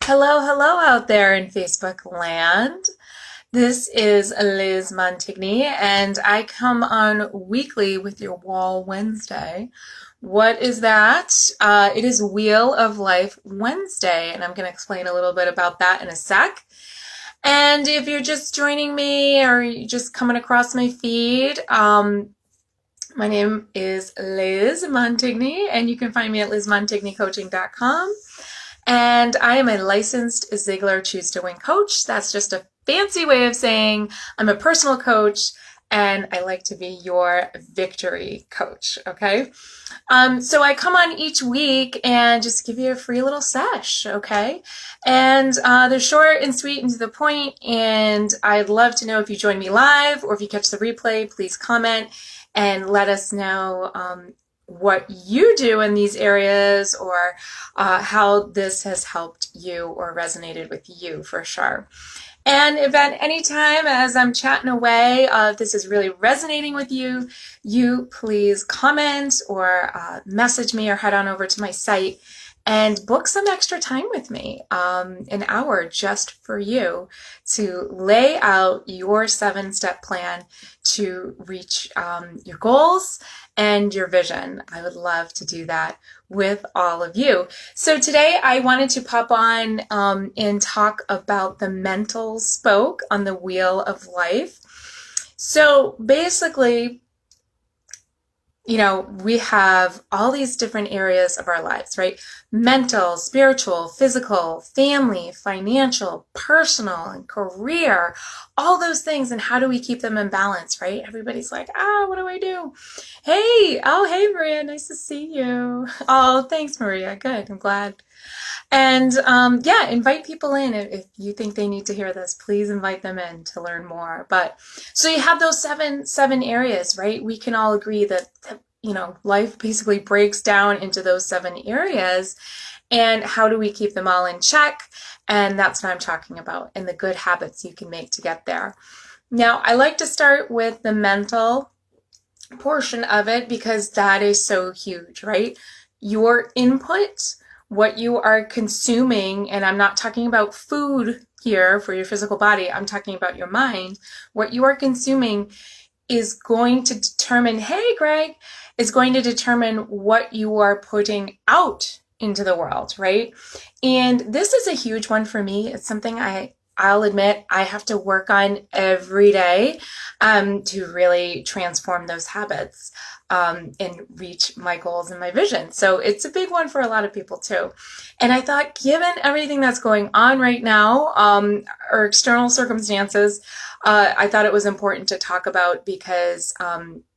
Hello, hello out there in Facebook land. This is Liz Montigny, and I come on weekly with your Wall Wednesday. What is that? It is Wheel of Life Wednesday, and I'm going to explain a little bit about that in a sec. And if you're just joining me or you're just coming across my feed, my name is Liz Montigny, and you can find me at lizmontignycoaching.com. And I am a licensed Ziglar Choose to Win coach. That's just a fancy way of saying I'm a personal coach and I like to be your victory coach, okay? So I come on each week and just give you a free little sesh, okay? And they're short and sweet and to the point, and I'd love to know if you join me live or if you catch the replay, please comment and let us know what you do in these areas or how this has helped you or resonated with you for sure. And if at any time as I'm chatting away, if this is really resonating with you, you please comment or message me or head on over to my site and book some extra time with me, an hour just for you to lay out your 7-step plan to reach your goals and your vision. I would love to do that with all of you. So today I wanted to pop on and talk about the mental spoke on the wheel of life. So basically, we have all these different areas of our lives, right? Mental, spiritual, physical, family, financial, personal, and career, all those things. And how do we keep them in balance, right? Everybody's like, what do I do? Hey, Maria, nice to see you. Oh, thanks, Maria. Good. I'm glad. And invite people in if you think they need to hear this. Please invite them in to learn more. But so you have those seven areas, right? We can all agree that life basically breaks down into those 7 areas. And how do we keep them all in check? And that's what I'm talking about, and the good habits you can make to get there. Now, I like to start with the mental portion of it because that is so huge, right? Your input, what you are consuming, and I'm not talking about food here for your physical body, I'm talking about your mind. What you are consuming is going to determine, hey, Greg, is going to determine what you are putting out into the world, right? And this is a huge one for me. It's something I'll admit I have to work on every day to really transform those habits and reach my goals and my vision. So it's a big one for a lot of people too. And I thought, given everything that's going on right now, or external circumstances, I thought it was important to talk about because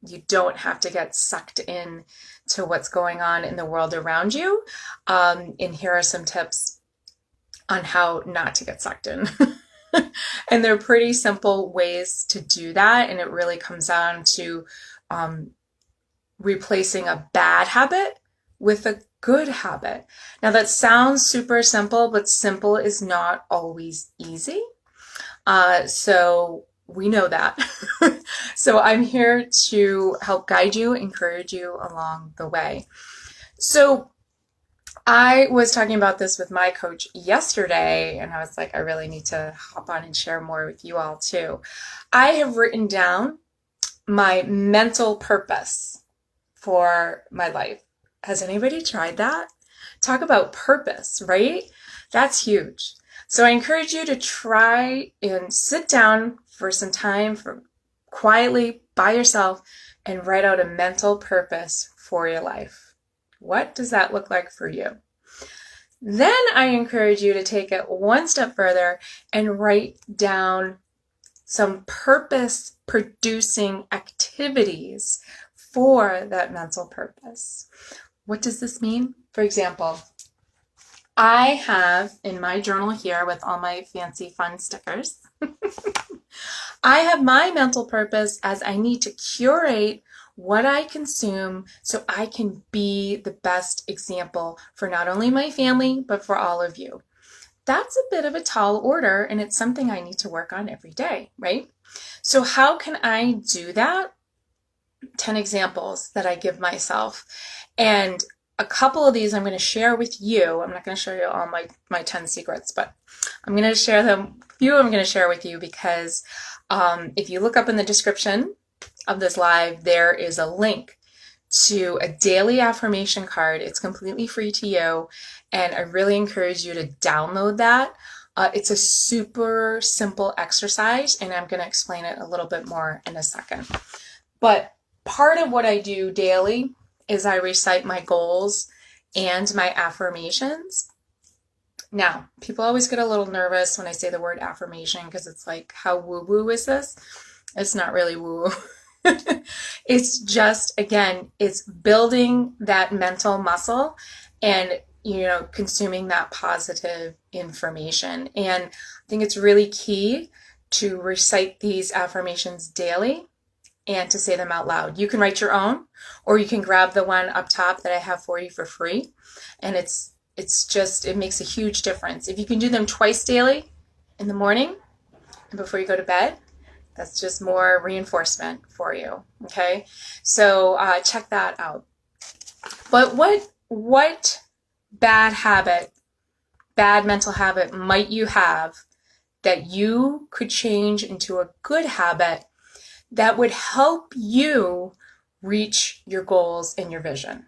you don't have to get sucked in to what's going on in the world around you. And here are some tips on how not to get sucked in. And they're pretty simple ways to do that. And it really comes down to replacing a bad habit with a good habit. Now that sounds super simple, but simple is not always easy. So we know that. So I'm here to help guide you, encourage you along the way. So I was talking about this with my coach yesterday, and I was like, I really need to hop on and share more with you all too. I have written down my mental purpose for my life. Has anybody tried that? Talk about purpose, right? That's huge. So I encourage you to try and sit down for some time quietly by yourself and write out a mental purpose for your life. What does that look like for you? Then I encourage you to take it one step further and write down some purpose-producing activities for that mental purpose. What does this mean? For example, I have in my journal here with all my fancy fun stickers, I have my mental purpose as I need to curate what I consume so I can be the best example for not only my family, but for all of you. That's a bit of a tall order, and it's something I need to work on every day, right? So how can I do that? 10 examples that I give myself. And a couple of these I'm going to share with you. I'm not going to show you all my 10 secrets, but I'm going to share them. A few I'm going to share with you because if you look up in the description of this live, there is a link to a daily affirmation card. It's completely free to you, and I really encourage you to download that. It's a super simple exercise, and I'm going to explain it a little bit more in a second. But part of what I do daily is I recite my goals and my affirmations. Now, people always get a little nervous when I say the word affirmation because it's like, how woo-woo is this? It's not really woo-woo. It's just, again, it's building that mental muscle and, consuming that positive information. And I think it's really key to recite these affirmations daily and to say them out loud. You can write your own, or you can grab the one up top that I have for you for free. And it makes a huge difference. If you can do them twice daily, in the morning and before you go to bed, that's just more reinforcement for you. Okay. So check that out. But what bad mental habit might you have that you could change into a good habit that would help you reach your goals and your vision?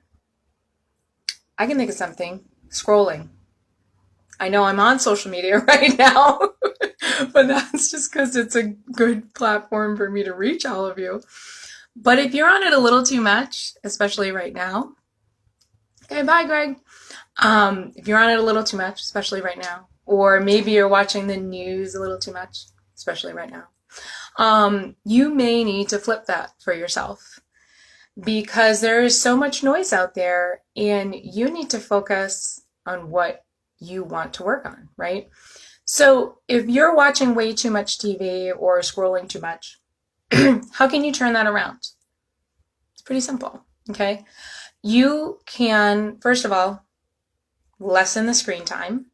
I can think of something. Scrolling. I know I'm on social media right now, but that's just because it's a good platform for me to reach all of you. But if you're on it a little too much, especially right now, okay, bye, Greg. If you're on it a little too much, especially right now, or maybe you're watching the news a little too much, especially right now, you may need to flip that for yourself because there is so much noise out there and you need to focus on what you want to work on, right? So if you're watching way too much TV or scrolling too much, how can you turn that around? It's pretty simple, okay? You can, first of all, lessen the screen time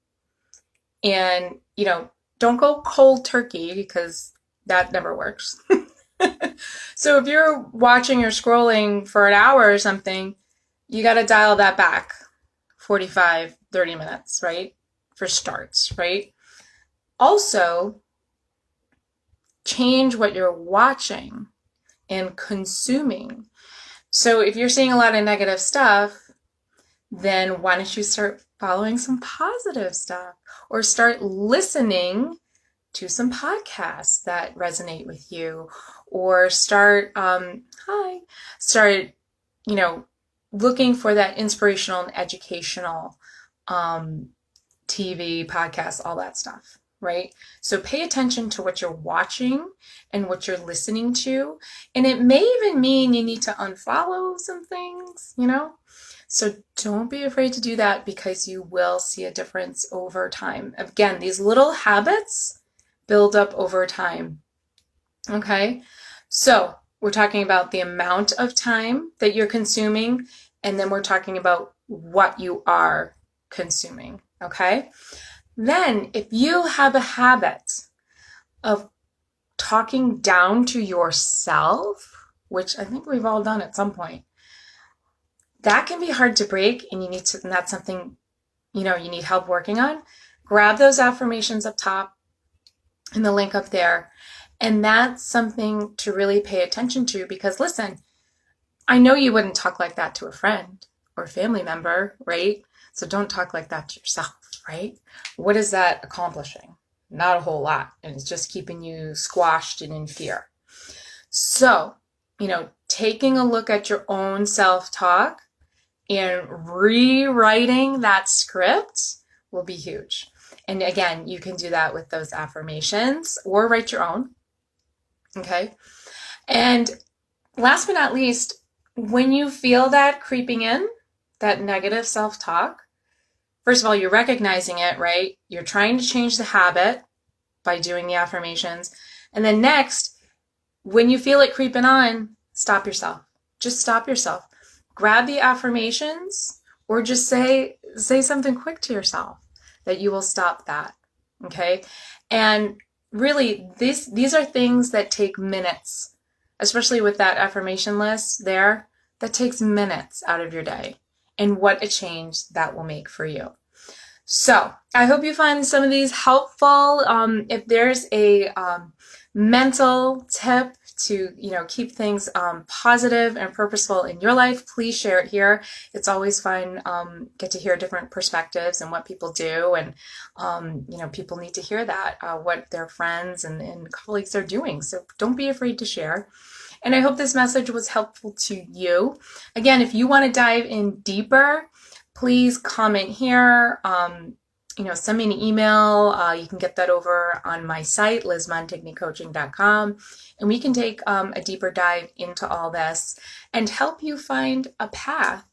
and, don't go cold turkey because that never works. So if you're watching or scrolling for an hour or something, you got to dial that back 45, 30 minutes, right? For starts, right? Also, change what you're watching and consuming. So if you're seeing a lot of negative stuff, then why don't you start following some positive stuff or start listening to some podcasts that resonate with you, or start, looking for that inspirational and educational TV, podcasts, all that stuff, right? So pay attention to what you're watching and what you're listening to. And it may even mean you need to unfollow some things, So don't be afraid to do that because you will see a difference over time. Again, these little habits build up over time. Okay? So we're talking about the amount of time that you're consuming, and then we're talking about what you are consuming. Okay? Then if you have a habit of talking down to yourself, which I think we've all done at some point, that can be hard to break, and that's something, you need help working on. Grab those affirmations up top and the link up there. And that's something to really pay attention to because listen, I know you wouldn't talk like that to a friend or a family member, right? So don't talk like that to yourself, right? What is that accomplishing? Not a whole lot. And it's just keeping you squashed and in fear. So, taking a look at your own self-talk and rewriting that script will be huge. And again, you can do that with those affirmations or write your own. Okay. And last but not least, when you feel that creeping in, that negative self-talk, first of all, you're recognizing it, right? You're trying to change the habit by doing the affirmations. And then next, when you feel it creeping on, stop yourself. Just stop yourself. Grab the affirmations or just say something quick to yourself that you will stop that. Okay. And really, these are things that take minutes, especially with that affirmation list there, that takes minutes out of your day. and what a change that will make for you. So I hope you find some of these helpful. If there's a mental tip to keep things positive and purposeful in your life, please share it here. It's always fun get to hear different perspectives and what people do, and people need to hear that what their friends and colleagues are doing. So don't be afraid to share. And I hope this message was helpful to you. Again, if you want to dive in deeper, please comment here. Send me an email. You can get that over on my site, lizmontignycoaching.com, and we can take a deeper dive into all this and help you find a path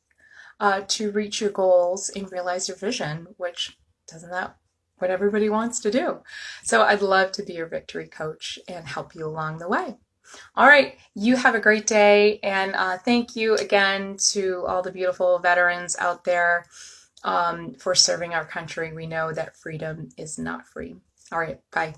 to reach your goals and realize your vision, which isn't that what everybody wants to do? So I'd love to be your victory coach and help you along the way. All right, you have a great day, and thank you again to all the beautiful veterans out there for serving our country. We know that freedom is not free. All right, bye.